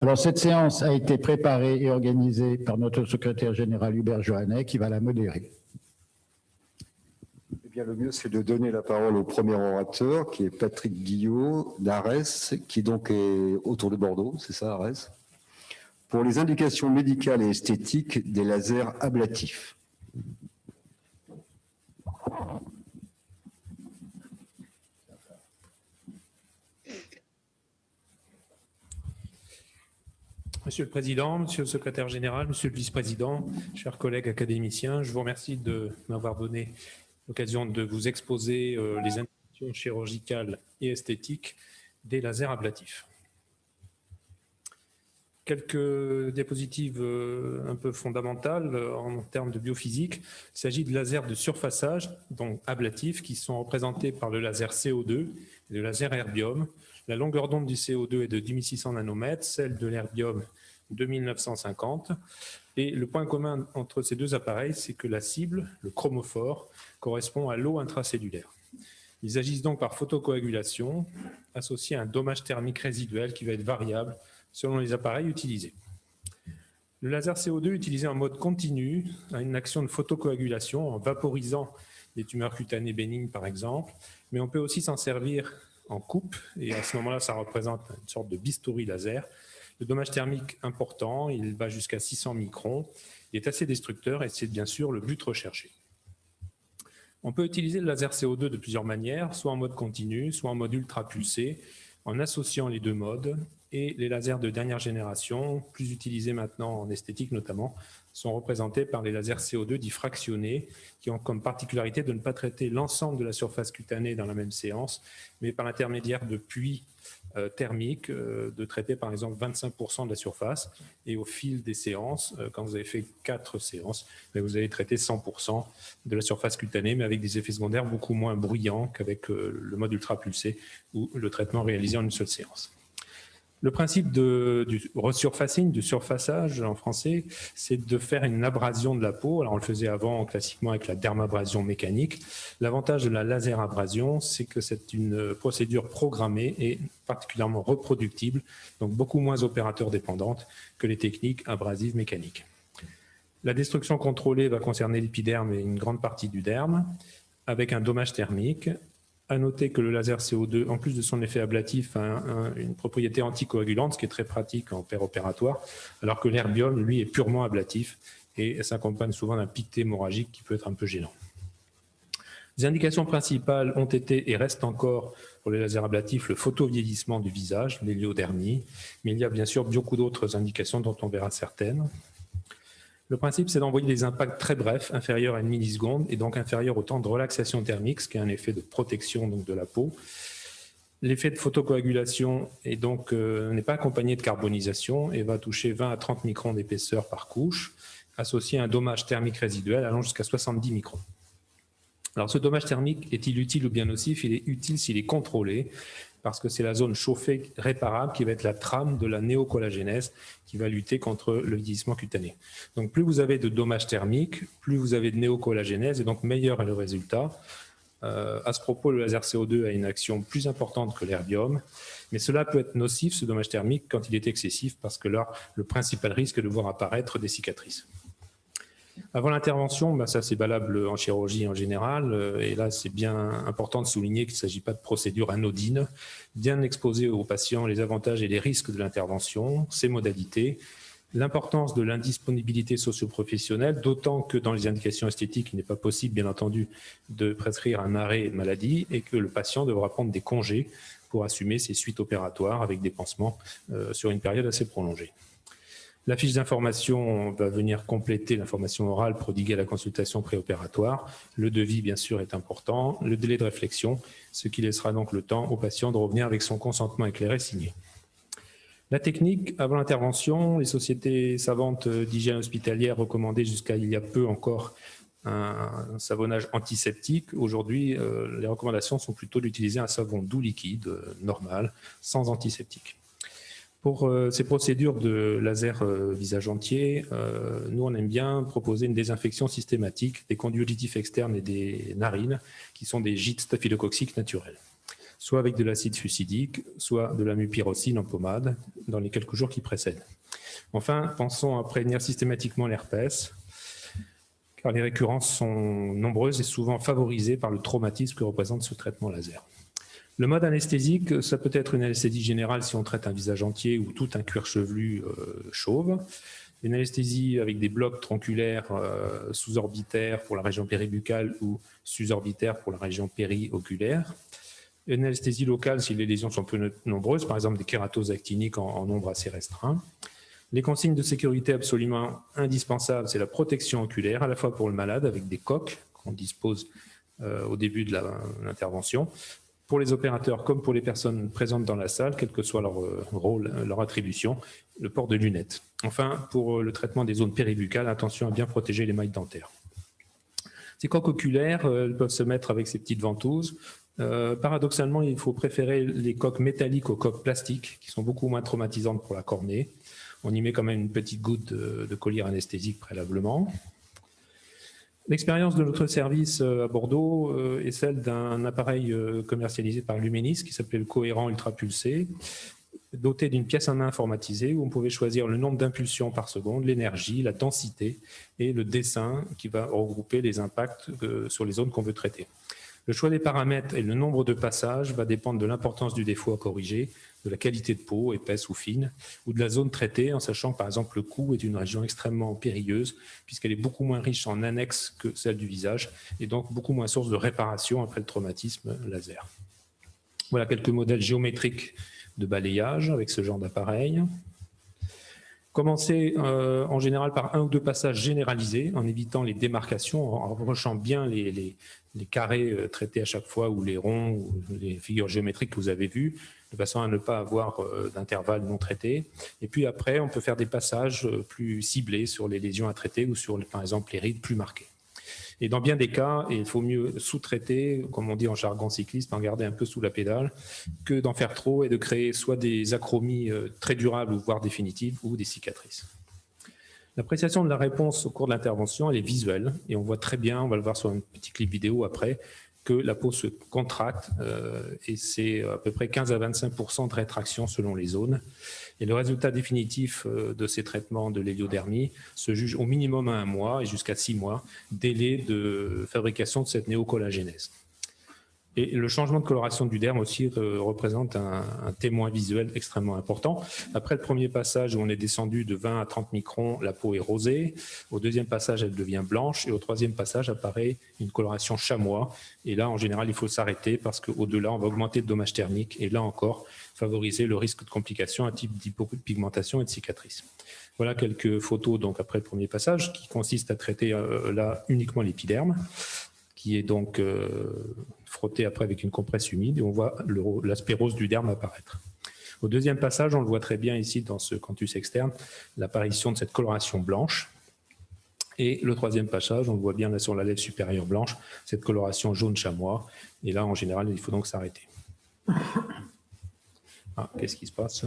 Alors, cette séance a été préparée et organisée par notre secrétaire général Hubert Johannet, qui va la modérer. Eh bien, le mieux, c'est de donner la parole au premier orateur, qui est Patrick Guillot d'Arès, qui donc est autour de Bordeaux, c'est ça, Arès, pour les indications médicales et esthétiques des lasers ablatifs. Monsieur le Président, Monsieur le Secrétaire Général, Monsieur le Vice-président, chers collègues académiciens, je vous remercie de m'avoir donné l'occasion de vous exposer les indications chirurgicales et esthétiques des lasers ablatifs. Quelques diapositives un peu fondamentales en termes de biophysique. Il s'agit de lasers de surfaçage, donc ablatifs, qui sont représentés par le laser CO2 et le laser erbium. La longueur d'onde du CO2 est de 2600 nanomètres, celle de l'erbium 2950. Et le point commun entre ces deux appareils, c'est que la cible, le chromophore, correspond à l'eau intracellulaire. Ils agissent donc par photocoagulation, associés à un dommage thermique résiduel qui va être variable selon les appareils utilisés. Le laser CO2 utilisé en mode continu a une action de photocoagulation en vaporisant les tumeurs cutanées bénignes par exemple, mais on peut aussi s'en servir en coupe et à ce moment-là ça représente une sorte de bistouri laser. Le dommage thermique important, il va jusqu'à 600 microns, il est assez destructeur et c'est bien sûr le but recherché. On peut utiliser le laser CO2 de plusieurs manières, soit en mode continu, soit en mode ultra pulsé, en associant les deux modes. Et les lasers de dernière génération, plus utilisés maintenant en esthétique notamment, sont représentés par les lasers CO2 dits fractionnés, qui ont comme particularité de ne pas traiter l'ensemble de la surface cutanée dans la même séance, mais par l'intermédiaire de puits thermiques, de traiter par exemple 25% de la surface, et au fil des séances, quand vous avez fait 4 séances, vous allez traiter 100% de la surface cutanée, mais avec des effets secondaires beaucoup moins bruyants qu'avec le mode ultra pulsé, ou le traitement réalisé en une seule séance. Le principe du resurfacing, du surfaçage en français, c'est de faire une abrasion de la peau. Alors on le faisait avant classiquement avec la dermabrasion mécanique. L'avantage de la laser abrasion, c'est que c'est une procédure programmée et particulièrement reproductible, donc beaucoup moins opérateur dépendante que les techniques abrasives mécaniques. La destruction contrôlée va concerner l'épiderme et une grande partie du derme, avec un dommage thermique. À noter que le laser CO2, en plus de son effet ablatif, a une propriété anticoagulante, ce qui est très pratique en péropératoire, alors que l'erbium, lui, est purement ablatif et s'accompagne souvent d'un pic hémorragique qui peut être un peu gênant. Les indications principales ont été et restent encore pour les lasers ablatifs le photovieillissement du visage, l'héliodermie, mais il y a bien sûr beaucoup d'autres indications dont on verra certaines. Le principe, c'est d'envoyer des impacts très brefs, inférieurs à 1 milliseconde, et donc inférieurs au temps de relaxation thermique, ce qui est un effet de protection donc, de la peau. L'effet de photocoagulation est donc n'est pas accompagné de carbonisation et va toucher 20 à 30 microns d'épaisseur par couche, associé à un dommage thermique résiduel allant jusqu'à 70 microns. Alors ce dommage thermique est-il utile ou bien nocif? Il est utile s'il est contrôlé, parce que c'est la zone chauffée réparable qui va être la trame de la néocollagénèse qui va lutter contre le vieillissement cutané. Donc plus vous avez de dommages thermiques, plus vous avez de néocollagénèse et donc meilleur est le résultat. À ce propos, le laser CO2 a une action plus importante que l'erbium, mais cela peut être nocif, ce dommage thermique, quand il est excessif, parce que là, le principal risque est de voir apparaître des cicatrices. Avant l'intervention, ça c'est valable en chirurgie en général, et là c'est bien important de souligner qu'il ne s'agit pas de procédure anodine, bien exposer aux patients les avantages et les risques de l'intervention, ses modalités, l'importance de l'indisponibilité socio-professionnelle, d'autant que dans les indications esthétiques, il n'est pas possible bien entendu de prescrire un arrêt de maladie et que le patient devra prendre des congés pour assumer ses suites opératoires avec des pansements sur une période assez prolongée. La fiche d'information va venir compléter l'information orale prodiguée à la consultation préopératoire. Le devis, bien sûr, est important. Le délai de réflexion, ce qui laissera donc le temps au patient de revenir avec son consentement éclairé signé. La technique, avant l'intervention, les sociétés savantes d'hygiène hospitalière recommandaient jusqu'à il y a peu encore un savonnage antiseptique. Aujourd'hui, les recommandations sont plutôt d'utiliser un savon doux liquide, normal, sans antiseptique. Pour ces procédures de laser visage entier, nous on aime bien proposer une désinfection systématique des conduits auditifs externes et des narines, qui sont des gîtes staphylococciques naturels. soit avec de l'acide fusidique, soit de la mupirocine en pommade dans les quelques jours qui précèdent. Enfin, pensons à prévenir systématiquement l'herpès, car les récurrences sont nombreuses et souvent favorisées par le traumatisme que représente ce traitement laser. Le mode anesthésique, ça peut être une anesthésie générale si on traite un visage entier ou tout un cuir chevelu chauve. Une anesthésie avec des blocs tronculaires sous-orbitaires pour la région péribuccale ou susorbitaire pour la région périoculaire. Une anesthésie locale si les lésions sont peu nombreuses, par exemple des kératoses actiniques en nombre assez restreint. Les consignes de sécurité absolument indispensables, c'est la protection oculaire, à la fois pour le malade avec des coques qu'on dispose au début de l'intervention, pour les opérateurs comme pour les personnes présentes dans la salle, quel que soit leur rôle, leur attribution, le port de lunettes. Enfin, pour le traitement des zones péribuccales, attention à bien protéger les mailles dentaires. Ces coques oculaires, elles peuvent se mettre avec ces petites ventouses. Paradoxalement, il faut préférer les coques métalliques aux coques plastiques, qui sont beaucoup moins traumatisantes pour la cornée. On y met quand même une petite goutte de collyre anesthésique préalablement. L'expérience de notre service à Bordeaux est celle d'un appareil commercialisé par Lumenis qui s'appelait le Cohérent Ultra Pulsé, doté d'une pièce à main informatisée où on pouvait choisir le nombre d'impulsions par seconde, l'énergie, la densité et le dessin qui va regrouper les impacts sur les zones qu'on veut traiter. Le choix des paramètres et le nombre de passages va dépendre de l'importance du défaut à corriger, de la qualité de peau, épaisse ou fine, ou de la zone traitée, en sachant que par exemple le cou est une région extrêmement périlleuse, puisqu'elle est beaucoup moins riche en annexes que celle du visage, et donc beaucoup moins source de réparation après le traumatisme laser. Voilà quelques modèles géométriques de balayage avec ce genre d'appareil. Commencez en général par un ou deux passages généralisés, en évitant les démarcations, en reprochant bien les carrés traités à chaque fois, ou les ronds, ou les figures géométriques que vous avez vues, de façon à ne pas avoir d'intervalle non traité. Et puis après, on peut faire des passages plus ciblés sur les lésions à traiter ou sur, par exemple, les rides plus marquées. Et dans bien des cas, il faut mieux sous-traiter, comme on dit en jargon cycliste, en garder un peu sous la pédale, que d'en faire trop et de créer soit des achromies très durables, voire définitives, ou des cicatrices. L'appréciation de la réponse au cours de l'intervention, elle est visuelle, et on voit très bien, on va le voir sur un petit clip vidéo après, que la peau se contracte et c'est à peu près 15 à 25% de rétraction selon les zones. Et le résultat définitif de ces traitements de l'héliodermie se juge au minimum à 1 mois et jusqu'à 6 mois, délai de fabrication de cette néocollagénèse. Et le changement de coloration du derme aussi représente un témoin visuel extrêmement important. Après le premier passage où on est descendu de 20 à 30 microns, la peau est rosée. Au deuxième passage, elle devient blanche. Et au troisième passage, apparaît une coloration chamois. Et là, en général, il faut s'arrêter parce qu'au-delà, on va augmenter le dommage thermique. Et là encore, favoriser le risque de complications à type d'hypopigmentation et de cicatrices. Voilà quelques photos donc, après le premier passage qui consiste à traiter là uniquement l'épiderme, qui est donc frotté après avec une compresse humide, et on voit l'aspect rose du derme apparaître. Au deuxième passage, on le voit très bien ici dans ce canthus externe, l'apparition de cette coloration blanche. Et le troisième passage, on le voit bien là sur la lèvre supérieure blanche, cette coloration jaune chamois. Et là, en général, il faut donc s'arrêter. Ah, qu'est-ce qui se passe ?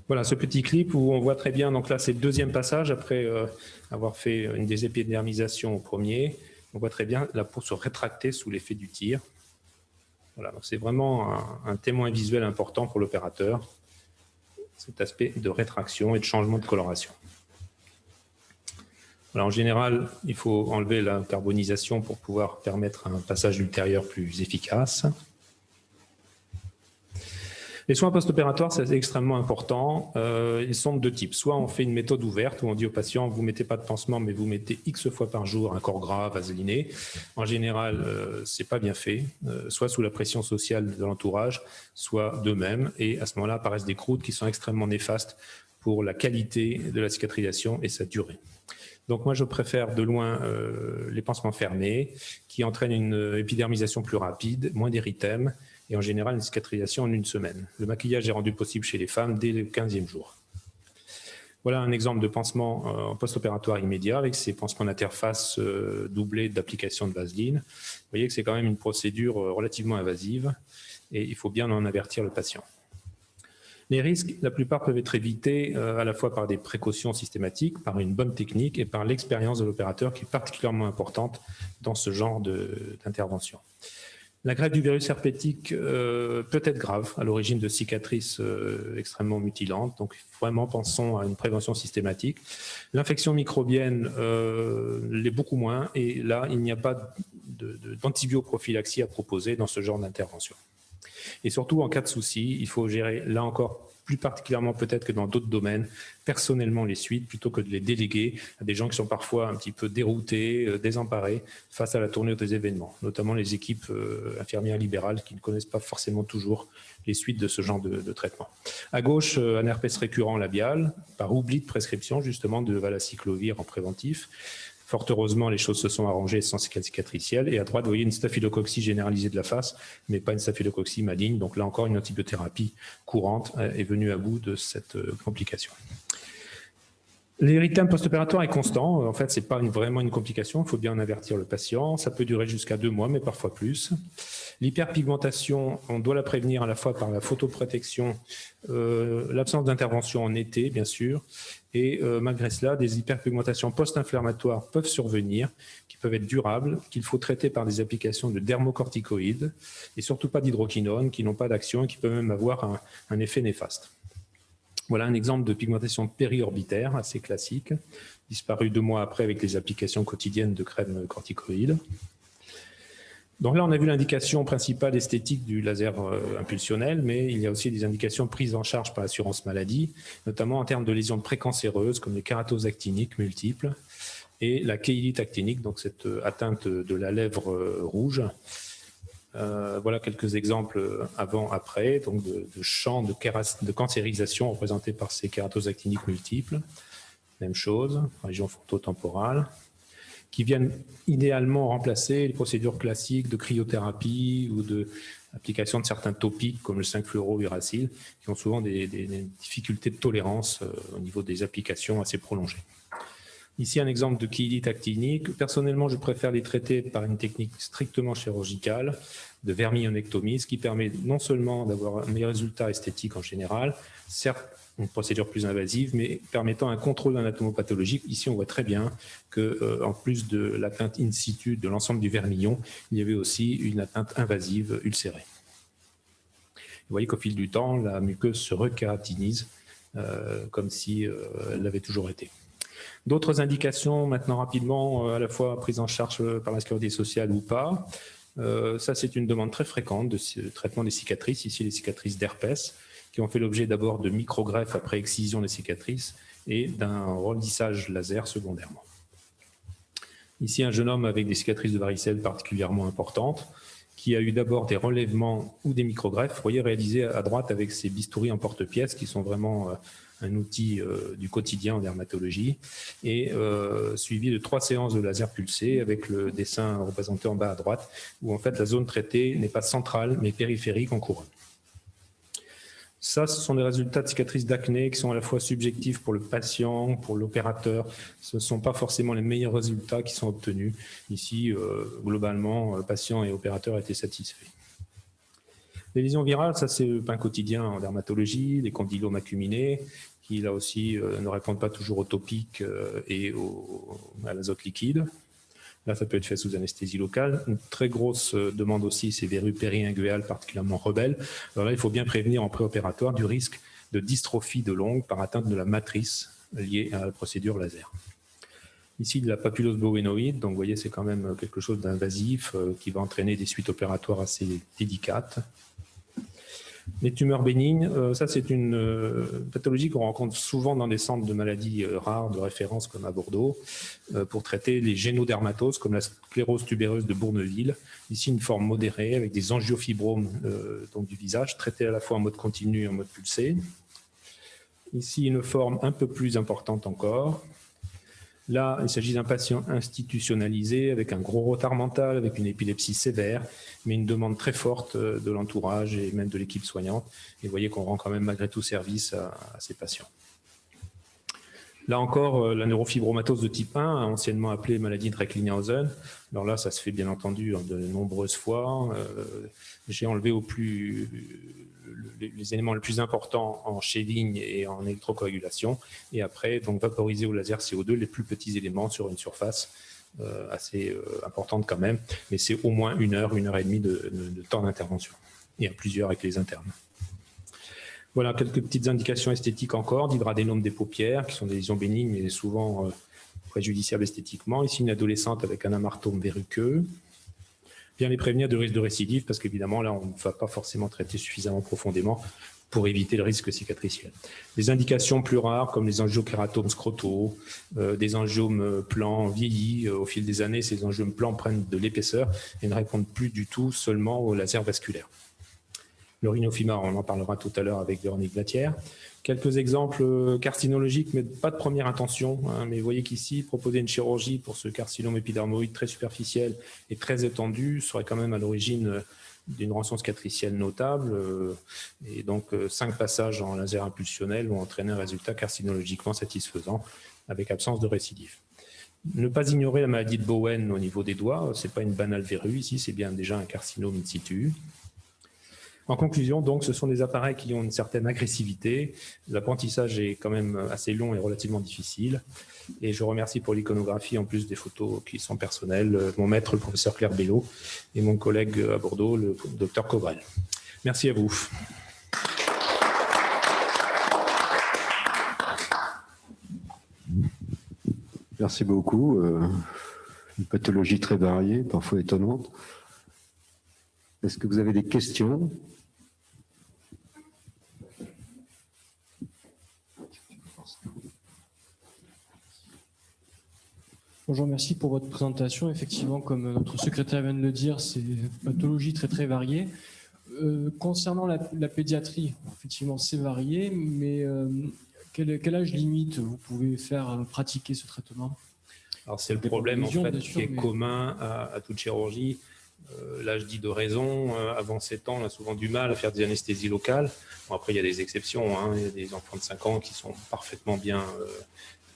Voilà ce petit clip où on voit très bien, donc là c'est le deuxième passage après avoir fait une désépidermisation au premier. On voit très bien la peau se rétracter sous l'effet du tir. Voilà, donc c'est vraiment un témoin visuel important pour l'opérateur, cet aspect de rétraction et de changement de coloration. Voilà, en général, il faut enlever la carbonisation pour pouvoir permettre un passage ultérieur plus efficace. Les soins post-opératoires, c'est extrêmement important. Ils sont de deux types. Soit on fait une méthode ouverte où on dit au patient, vous ne mettez pas de pansement, mais vous mettez X fois par jour un corps gras, vaseliné. En général, ce n'est pas bien fait, soit sous la pression sociale de l'entourage, soit d'eux-mêmes. Et à ce moment-là, apparaissent des croûtes qui sont extrêmement néfastes pour la qualité de la cicatrisation et sa durée. Donc moi, je préfère de loin les pansements fermés qui entraînent une épidermisation plus rapide, moins d'érythème, et en général une cicatrisation en 1 semaine. Le maquillage est rendu possible chez les femmes dès le 15e jour. Voilà un exemple de pansement en post-opératoire immédiat avec ces pansements d'interface doublés d'application de vaseline. Vous voyez que c'est quand même une procédure relativement invasive et il faut bien en avertir le patient. Les risques, la plupart peuvent être évités à la fois par des précautions systématiques, par une bonne technique et par l'expérience de l'opérateur qui est particulièrement importante dans ce genre d'intervention. La greffe du virus herpétique peut être grave, à l'origine de cicatrices extrêmement mutilantes. Donc, vraiment, pensons à une prévention systématique. L'infection microbienne l'est beaucoup moins. Et là, il n'y a pas d'antibioprophylaxie à proposer dans ce genre d'intervention. Et surtout, en cas de souci, il faut gérer, là encore, plus particulièrement peut-être que dans d'autres domaines, personnellement les suites, plutôt que de les déléguer à des gens qui sont parfois un petit peu déroutés, désemparés face à la tournure des événements, notamment les équipes infirmières libérales qui ne connaissent pas forcément toujours les suites de ce genre de traitement. À gauche, un herpès récurrent labial, par oubli de prescription justement de valacyclovir en préventif. Fort heureusement, les choses se sont arrangées sans cicatriciel. Et à droite, vous voyez une staphylococcie généralisée de la face, mais pas une staphylococcie maligne. Donc là encore, une antibiothérapie courante est venue à bout de cette complication. L'érythème post-opératoire est constant. En fait, ce n'est pas vraiment une complication. Il faut bien en avertir le patient. Ça peut durer jusqu'à 2 mois, mais parfois plus. L'hyperpigmentation, on doit la prévenir à la fois par la photoprotection, l'absence d'intervention en été, bien sûr, et malgré cela, des hyperpigmentations post-inflammatoires peuvent survenir, qui peuvent être durables, qu'il faut traiter par des applications de dermocorticoïdes, et surtout pas d'hydroquinone, qui n'ont pas d'action et qui peuvent même avoir un effet néfaste. Voilà un exemple de pigmentation périorbitaire, assez classique, disparu 2 mois après avec les applications quotidiennes de crème corticoïde. Donc là, on a vu l'indication principale esthétique du laser impulsionnel, mais il y a aussi des indications prises en charge par l'assurance maladie, notamment en termes de lésions précancéreuses, comme les kératoses actiniques multiples et la kéylite actinique, donc cette atteinte de la lèvre rouge. Voilà quelques exemples avant-après, donc de champs de cancérisation représentés par ces kératoses actiniques multiples. Même chose, région frontotemporale, qui viennent idéalement remplacer les procédures classiques de cryothérapie ou d'application de certains topiques comme le 5-fluorouracil, qui ont souvent des difficultés de tolérance au niveau des applications assez prolongées. Ici, un exemple de kéylite actinique. Personnellement, je préfère les traiter par une technique strictement chirurgicale de vermillonectomie, ce qui permet non seulement d'avoir un meilleur résultat esthétique en général, certes une procédure plus invasive, mais permettant un contrôle anatomopathologique. Ici, on voit très bien qu'en plus de l'atteinte in situ de l'ensemble du vermillon, il y avait aussi une atteinte invasive ulcérée. Vous voyez qu'au fil du temps, la muqueuse se rekératinise comme si elle l'avait toujours été. D'autres indications, maintenant rapidement, à la fois prises en charge par la sécurité sociale ou pas. Ça, c'est une demande très fréquente de traitement des cicatrices, ici les cicatrices d'herpès, qui ont fait l'objet d'abord de microgreffes après excision des cicatrices et d'un remplissage laser secondairement. Ici, un jeune homme avec des cicatrices de varicelle particulièrement importantes, qui a eu d'abord des relèvements ou des microgreffes, vous voyez, réalisés à droite avec ces bistouris en porte-pièces, qui sont vraiment un outil du quotidien en dermatologie, et suivi de 3 séances de laser pulsé avec le dessin représenté en bas à droite, où en fait la zone traitée n'est pas centrale, mais périphérique en couronne. Ça, ce sont des résultats de cicatrices d'acné qui sont à la fois subjectifs pour le patient, pour l'opérateur. Ce ne sont pas forcément les meilleurs résultats qui sont obtenus. Ici, globalement, patient et opérateur étaient satisfaits. Les lésions virales, ça c'est le pain quotidien en dermatologie, les condylomes acuminés, qui là aussi ne répondent pas toujours au topique et à l'azote liquide. Là, ça peut être fait sous anesthésie locale. Une très grosse demande aussi, c'est verrues périinguéales particulièrement rebelles. Alors là, il faut bien prévenir en préopératoire du risque de dystrophie de l'ongle par atteinte de la matrice liée à la procédure laser. Ici, de la papulose bovinoïde, donc vous voyez, c'est quand même quelque chose d'invasif qui va entraîner des suites opératoires assez délicates. Les tumeurs bénignes, ça c'est une pathologie qu'on rencontre souvent dans des centres de maladies rares de référence comme à Bordeaux pour traiter les génodermatoses comme la sclérose tubéreuse de Bourneville. Ici une forme modérée avec des angiofibromes donc du visage traités à la fois en mode continu et en mode pulsé. Ici une forme un peu plus importante encore. Là, il s'agit d'un patient institutionnalisé avec un gros retard mental, avec une épilepsie sévère, mais une demande très forte de l'entourage et même de l'équipe soignante. Et vous voyez qu'on rend quand même malgré tout service à ces patients. Là encore, la neurofibromatose de type 1, anciennement appelée maladie de Recklinghausen. Alors là, ça se fait bien entendu de nombreuses fois. J'ai enlevé les éléments les plus importants en shaving et en électrocoagulation. Et après, donc vaporisé au laser CO2 les plus petits éléments sur une surface assez importante quand même. Mais c'est au moins 1 heure et demie de temps d'intervention. Et à plusieurs avec les internes. Voilà quelques petites indications esthétiques encore, d'hydradénome des paupières, qui sont des lésions bénignes et souvent préjudiciables esthétiquement. Ici, une adolescente avec un amartome verruqueux. Bien les prévenir de risque de récidive, parce qu'évidemment, là, on ne va pas forcément traiter suffisamment profondément pour éviter le risque cicatriciel. Des indications plus rares, comme les angiochératomes scrotaux, des angiomes plans vieillis. Au fil des années, ces angiomes plans prennent de l'épaisseur et ne répondent plus du tout seulement au laser vasculaire. Le rhinophyma, on en parlera tout à l'heure avec Véronique Blatière. Quelques exemples carcinologiques, mais pas de première intention. Mais vous voyez qu'ici, proposer une chirurgie pour ce carcinome épidermoïde très superficiel et très étendu serait quand même à l'origine d'une rançon cicatricielle notable. Et donc, 5 passages en laser impulsionnel ont entraîné un résultat carcinologiquement satisfaisant avec absence de récidive. Ne pas ignorer la maladie de Bowen au niveau des doigts. Ce n'est pas une banale verrue ici, c'est bien déjà un carcinome in situ. En conclusion, donc, ce sont des appareils qui ont une certaine agressivité. L'apprentissage est quand même assez long et relativement difficile. Et je remercie pour l'iconographie, en plus des photos qui sont personnelles, mon maître, le professeur Claire Bello, et mon collègue à Bordeaux, le docteur Cobrel. Merci à vous. Merci beaucoup. Une pathologie très variée, parfois étonnante. Est-ce que vous avez des questions ? Bonjour, merci pour votre présentation. Effectivement, comme notre secrétaire vient de le dire, c'est une pathologie très très variée. Concernant la pédiatrie, effectivement, c'est varié, mais quel âge limite vous pouvez faire pratiquer ce traitement? Alors c'est le problème en fait qui est commun à toute chirurgie. L'âge dit de raison, avant 7 ans, on a souvent du mal à faire des anesthésies locales. Bon, après, il y a des exceptions, hein. Il y a des enfants de 5 ans qui sont parfaitement bien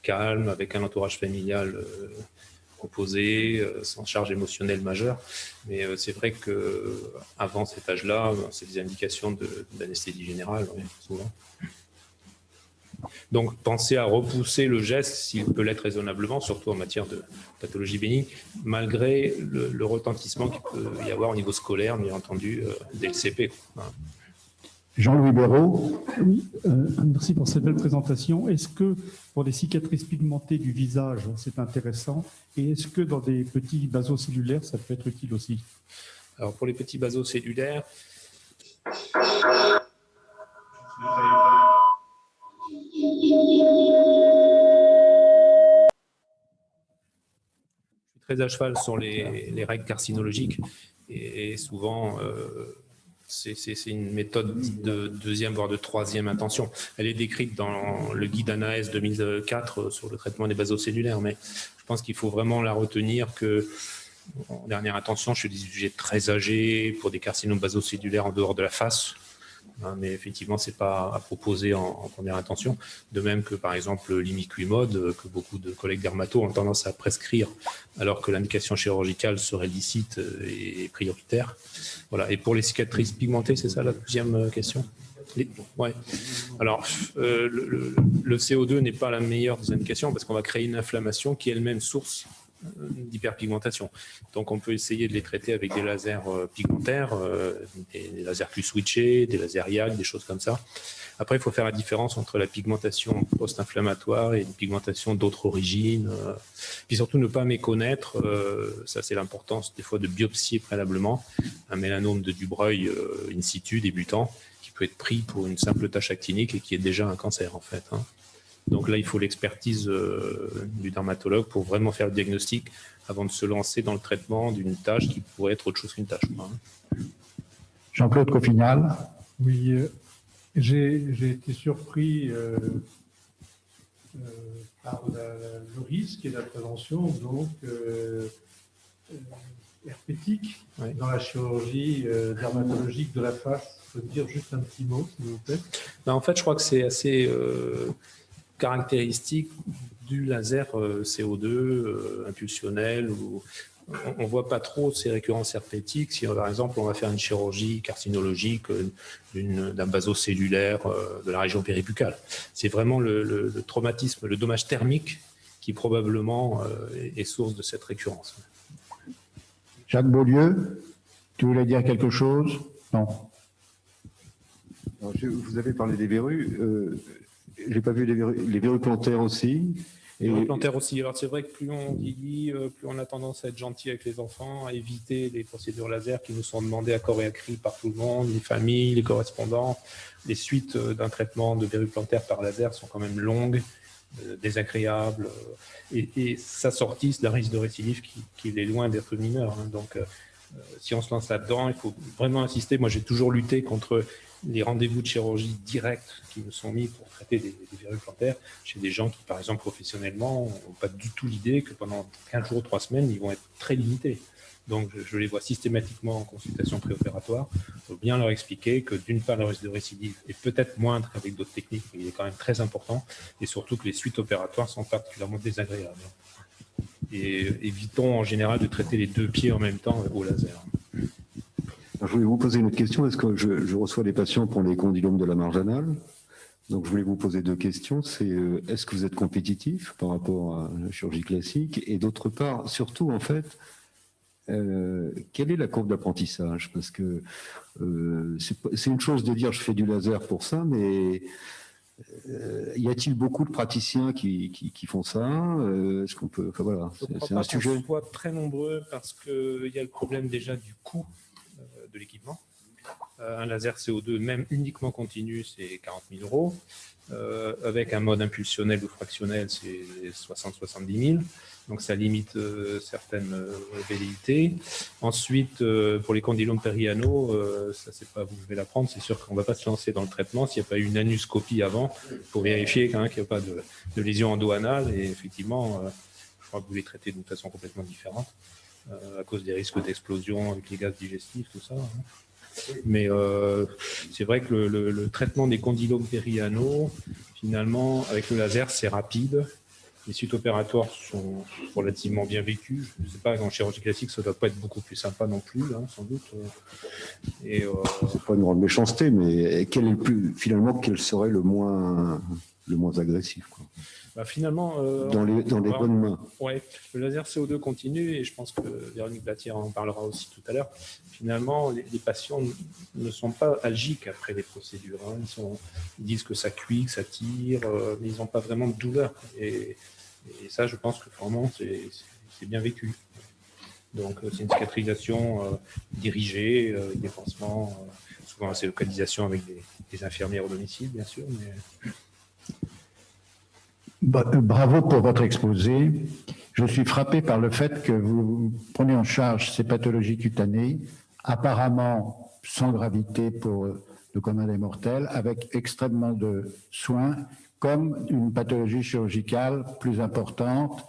calmes, avec un entourage familial composé, sans charge émotionnelle majeure. Mais c'est vrai qu'avant cet âge-là, c'est des indications d'anesthésie générale, oui, souvent. Donc, pensez à repousser le geste, s'il peut l'être raisonnablement, surtout en matière de pathologie bénigne, malgré le retentissement qu'il peut y avoir au niveau scolaire, bien entendu, dès le CP. Jean-Louis Béraud. Oui, merci pour cette belle présentation. Est-ce que pour les cicatrices pigmentées du visage, c'est intéressant? Et est-ce que dans des petits basocellulaires, ça peut être utile aussi? Alors, pour les petits basocellulaires, très à cheval sur les règles carcinologiques et souvent c'est une méthode de deuxième voire de troisième intention. Elle est décrite dans le guide ANAES 2004 sur le traitement des basocellulaires, mais je pense qu'il faut vraiment la retenir que en dernière intention chez des sujets très âgés pour des carcinomes basocellulaires en dehors de la face. Mais effectivement, ce n'est pas à proposer en première intention. De même que, par exemple, l'imiquimod, que beaucoup de collègues dermatos ont tendance à prescrire, alors que l'indication chirurgicale serait licite et prioritaire. Voilà. Et pour les cicatrices pigmentées, c'est ça la deuxième question? Ouais. Alors, le CO2 n'est pas la meilleure des indications parce qu'on va créer une inflammation qui est elle-même source d'hyperpigmentation. Donc, on peut essayer de les traiter avec des lasers pigmentaires, des lasers plus switchés, des lasers YAG, des choses comme ça. Après, il faut faire la différence entre la pigmentation post-inflammatoire et une pigmentation d'autres origines. Puis surtout, ne pas méconnaître, ça c'est l'importance des fois de biopsier préalablement, un mélanome de Dubreuil in situ, débutant, qui peut être pris pour une simple tache actinique et qui est déjà un cancer en fait. Donc là, il faut l'expertise du dermatologue pour vraiment faire le diagnostic avant de se lancer dans le traitement d'une tâche qui pourrait être autre chose qu'une tâche. Jean-Claude Coffignal. Oui, j'ai été surpris par le risque et la prévention donc herpétique dans la chirurgie dermatologique de la face. Vous pouvez me dire juste un petit mot, s'il vous plaît? En fait, je crois que c'est assez caractéristique du laser CO2 impulsionnel. On ne voit pas trop ces récurrences herpétiques si, par exemple, on va faire une chirurgie carcinologique d'un basocellulaire de la région péribuccale. C'est vraiment le traumatisme, le dommage thermique qui probablement est source de cette récurrence. Jacques Beaulieu, tu voulais dire quelque chose? Non. Alors, vous avez parlé des verrues. Je n'ai pas vu les verrues plantaires aussi. Et les plantaires aussi. Alors c'est vrai que plus on vieillit, plus on a tendance à être gentil avec les enfants, à éviter les procédures laser qui nous sont demandées à corps et à cri par tout le monde, les familles, les correspondants. Les suites d'un traitement de verrues plantaires par laser sont quand même longues, désagréables, et s'assortissent d'un risque de récidive qui est loin d'être mineur. Donc si on se lance là-dedans, il faut vraiment insister. Moi j'ai toujours lutté contre les rendez-vous de chirurgie directs qui nous sont mis pour traiter des verrues plantaires chez des gens qui, par exemple, professionnellement, n'ont pas du tout l'idée que pendant 15 jours, 3 semaines, ils vont être très limités. Donc, je les vois systématiquement en consultation préopératoire. Il faut bien leur expliquer que, d'une part, le risque de récidive est peut-être moindre qu'avec d'autres techniques, mais il est quand même très important, et surtout que les suites opératoires sont particulièrement désagréables. Et évitons en général de traiter les 2 pieds en même temps au laser. Je voulais vous poser une autre question. Est-ce que je reçois des patients pour les condylomes de la marge anale? Donc, je voulais vous poser 2 questions. C'est est-ce que vous êtes compétitif par rapport à la chirurgie classique? Et d'autre part, surtout, en fait, quelle est la courbe d'apprentissage? Parce que c'est une chose de dire je fais du laser pour ça, mais y a-t-il beaucoup de praticiens qui font ça? Est-ce qu'on peut... Enfin, voilà, c'est un sujet. On soit très nombreux parce qu'il y a le problème déjà du coût de l'équipement. Un laser CO2, même uniquement continu, c'est 40 000 €. Avec un mode impulsionnel ou fractionnel, c'est 60-70 000. Donc ça limite certaines velléités. Ensuite, pour les condylomes périanaux, ça c'est pas vous devez l'apprendre, c'est sûr qu'on ne va pas se lancer dans le traitement s'il n'y a pas eu une anuscopie avant pour vérifier quand même qu'il n'y a pas de lésion endo-anale. Et effectivement, je crois que vous les traitez d'une façon complètement différente. À cause des risques d'explosion avec les gaz digestifs, tout ça. Mais c'est vrai que le traitement des condylomes périanaux, finalement, avec le laser, c'est rapide. Les suites opératoires sont relativement bien vécues. Je ne sais pas, en chirurgie classique, ça ne doit pas être beaucoup plus sympa non plus, hein, sans doute. C'est pas une grande méchanceté, mais finalement, quel serait le moins agressif, quoi? Bah finalement, dans les bonnes mains. Ouais, le laser CO2 continue, et je pense que Véronique Blatière en parlera aussi tout à l'heure. Finalement, les patients ne sont pas algiques après les procédures. Hein. Ils disent que ça cuit, que ça tire, mais ils n'ont pas vraiment de douleur. Et ça, je pense que vraiment, c'est bien vécu. Donc, c'est une cicatrisation dirigée, avec des pansements, souvent c'est localisation avec des infirmières au domicile, bien sûr. Mais... Bravo pour votre exposé. Je suis frappé par le fait que vous prenez en charge ces pathologies cutanées, apparemment sans gravité pour le commun des mortels, avec extrêmement de soins, comme une pathologie chirurgicale plus importante,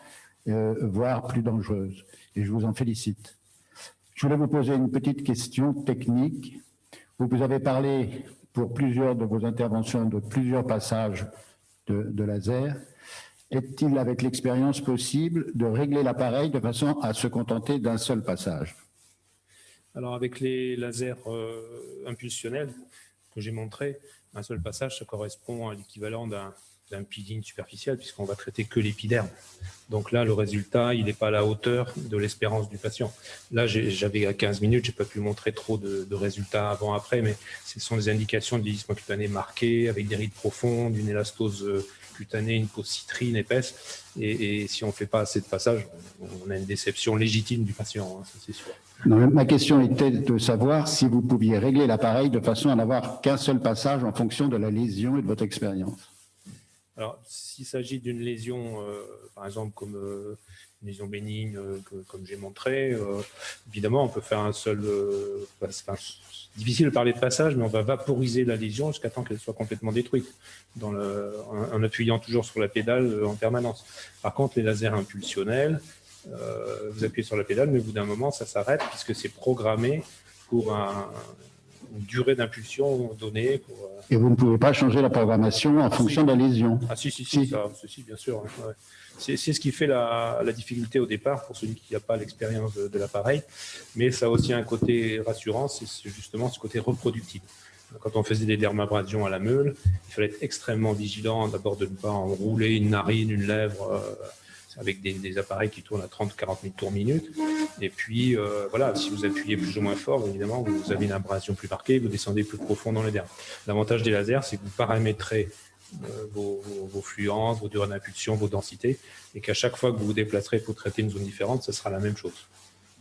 voire plus dangereuse. Et je vous en félicite. Je voulais vous poser une petite question technique. Vous avez parlé pour plusieurs de vos interventions de plusieurs passages de laser. Est-il, avec l'expérience possible, de régler l'appareil de façon à se contenter d'un seul passage? Alors, avec les lasers impulsionnels que j'ai montrés, un seul passage, ça correspond à l'équivalent d'un peeling superficiel, puisqu'on va traiter que l'épiderme. Donc là, le résultat, il n'est pas à la hauteur de l'espérance du patient. Là, j'avais à 15 minutes, je n'ai pas pu montrer trop de résultats avant-après, mais ce sont des indications de vieillissement cutané marqué, avec des rides profondes, une élastose cutanée, une peau citrine épaisse. Et si on ne fait pas assez de passages, on a une déception légitime du patient, hein, ça c'est sûr. Non, ma question était de savoir si vous pouviez régler l'appareil de façon à n'avoir qu'un seul passage en fonction de la lésion et de votre expérience. Alors, s'il s'agit d'une lésion, par exemple, comme une lésion bénigne, comme j'ai montré, évidemment, on peut faire un seul... difficile de parler de passage, mais on va vaporiser la lésion jusqu'à temps qu'elle soit complètement détruite, en appuyant toujours sur la pédale en permanence. Par contre, les lasers impulsionnels, vous appuyez sur la pédale, mais au bout d'un moment, ça s'arrête, puisque c'est programmé pour une durée d'impulsion donnée. Et vous ne pouvez pas changer la programmation en fonction de la lésion. Ah si, Si. si, bien sûr. Ouais. C'est ce qui fait la difficulté au départ pour celui qui n'a pas l'expérience de l'appareil, mais ça a aussi un côté rassurant, c'est justement ce côté reproductible. Quand on faisait des dermabrasions à la meule, il fallait être extrêmement vigilant, d'abord de ne pas enrouler une narine, une lèvre, avec des appareils qui tournent à 30-40 000 tours minute. Et puis, voilà, si vous appuyez plus ou moins fort, évidemment, vous avez une abrasion plus marquée, vous descendez plus profond dans les dermes. L'avantage des lasers, c'est que vous paramétrez vos fluences, vos durées d'impulsion, vos densités, et qu'à chaque fois que vous vous déplacerez pour traiter une zone différente, ce sera la même chose.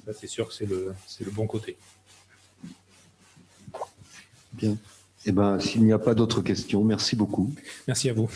Là, c'est sûr que c'est le bon côté. Bien. Eh ben, s'il n'y a pas d'autres questions, merci beaucoup. Merci à vous.